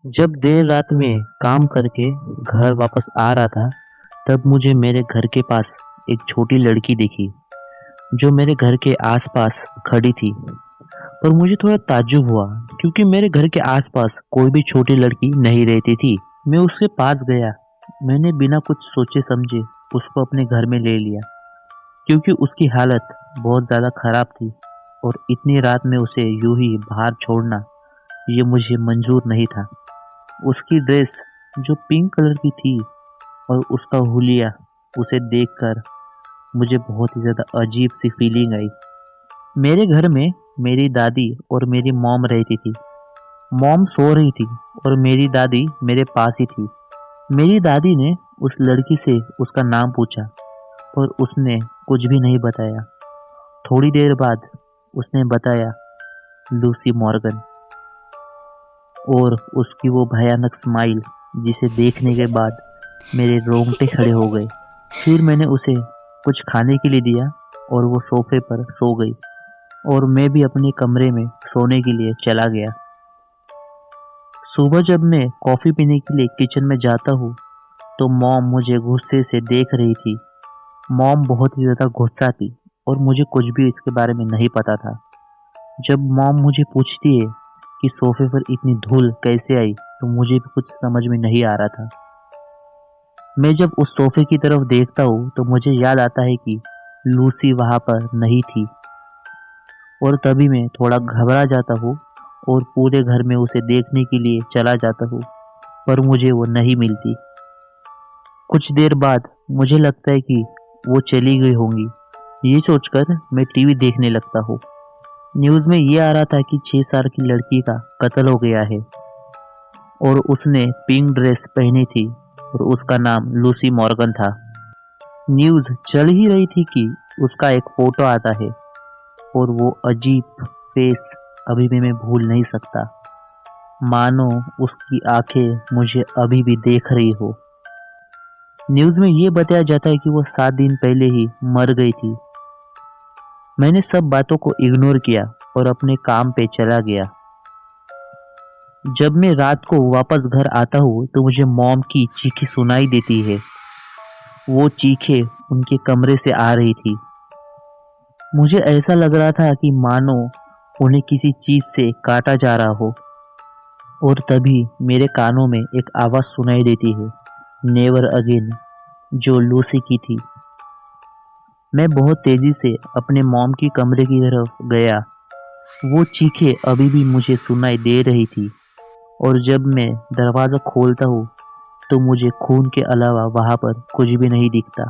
जब देर रात में काम करके घर वापस आ रहा था, तब मुझे मेरे घर के पास एक छोटी लड़की दिखी, जो मेरे घर के आसपास खड़ी थी। पर मुझे थोड़ा ताज्जुब हुआ, क्योंकि मेरे घर के आसपास कोई भी छोटी लड़की नहीं रहती थी। मैं उसके पास गया। मैंने बिना कुछ सोचे समझे उसको अपने घर में ले लिया, क्योंकि उसकी हालत बहुत ज़्यादा खराब थी और इतनी रात में उसे यूं ही बाहर छोड़ना ये मुझे मंजूर नहीं था। उसकी ड्रेस जो पिंक कलर की थी और उसका हुलिया, उसे देखकर मुझे बहुत ही ज़्यादा अजीब सी फीलिंग आई। मेरे घर में मेरी दादी और मेरी मॉम रहती थी। मॉम सो रही थी और मेरी दादी मेरे पास ही थी। मेरी दादी ने उस लड़की से उसका नाम पूछा, पर उसने कुछ भी नहीं बताया। थोड़ी देर बाद उसने बताया, लूसी मॉर्गन। और उसकी वो भयानक स्माइल, जिसे देखने के बाद मेरे रोंगटे खड़े हो गए। फिर मैंने उसे कुछ खाने के लिए दिया और वो सोफे पर सो गई और मैं भी अपने कमरे में सोने के लिए चला गया। सुबह जब मैं कॉफ़ी पीने के लिए किचन में जाता हूँ, तो मॉम मुझे गुस्से से देख रही थी। मॉम बहुत ही ज़्यादा गुस्सा थी और मुझे कुछ भी इसके बारे में नहीं पता था। जब मॉम मुझे पूछती है कि सोफे पर इतनी धूल कैसे आई, तो मुझे भी कुछ समझ में नहीं आ रहा था। मैं जब उस सोफे की तरफ देखता हूँ, तो मुझे याद आता है कि लूसी वहाँ पर नहीं थी, और तभी मैं थोड़ा घबरा जाता हूँ और पूरे घर में उसे देखने के लिए चला जाता हूँ, पर मुझे वो नहीं मिलती। कुछ देर बाद मुझे लगता है कि वो चली गई होंगी। ये सोचकर मैं टीवी देखने लगता हूँ। न्यूज़ में ये आ रहा था कि 6 साल की लड़की का कत्ल हो गया है और उसने पिंक ड्रेस पहनी थी और उसका नाम लूसी मॉर्गन था। न्यूज़ चल ही रही थी कि उसका एक फोटो आता है और वो अजीब फेस अभी भी मैं भूल नहीं सकता। मानो उसकी आंखें मुझे अभी भी देख रही हो। न्यूज़ में ये बताया जाता है कि वो 7 दिन पहले ही मर गई थी। मैंने सब बातों को इग्नोर किया और अपने काम पे चला गया। जब मैं रात को वापस घर आता हूँ, तो मुझे मॉम की चीखें सुनाई देती है। वो चीखें उनके कमरे से आ रही थी। मुझे ऐसा लग रहा था कि मानो उन्हें किसी चीज़ से काटा जा रहा हो। और तभी मेरे कानों में एक आवाज़ सुनाई देती है, नेवर अगेन, जो लूसी की थी। मैं बहुत तेज़ी से अपने मॉम की कमरे की तरफ गया। वो चीखें अभी भी मुझे सुनाई दे रही थी और जब मैं दरवाज़ा खोलता हूँ, तो मुझे खून के अलावा वहाँ पर कुछ भी नहीं दिखता,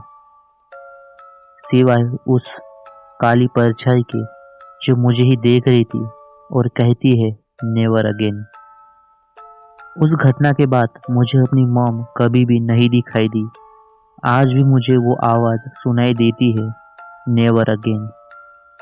सिवाय उस काली परछाई के, जो मुझे ही देख रही थी और कहती है, नेवर अगेन। उस घटना के बाद मुझे अपनी मॉम कभी भी नहीं दिखाई दी। आज भी मुझे वो आवाज़ सुनाई देती है, नेवर अगेन।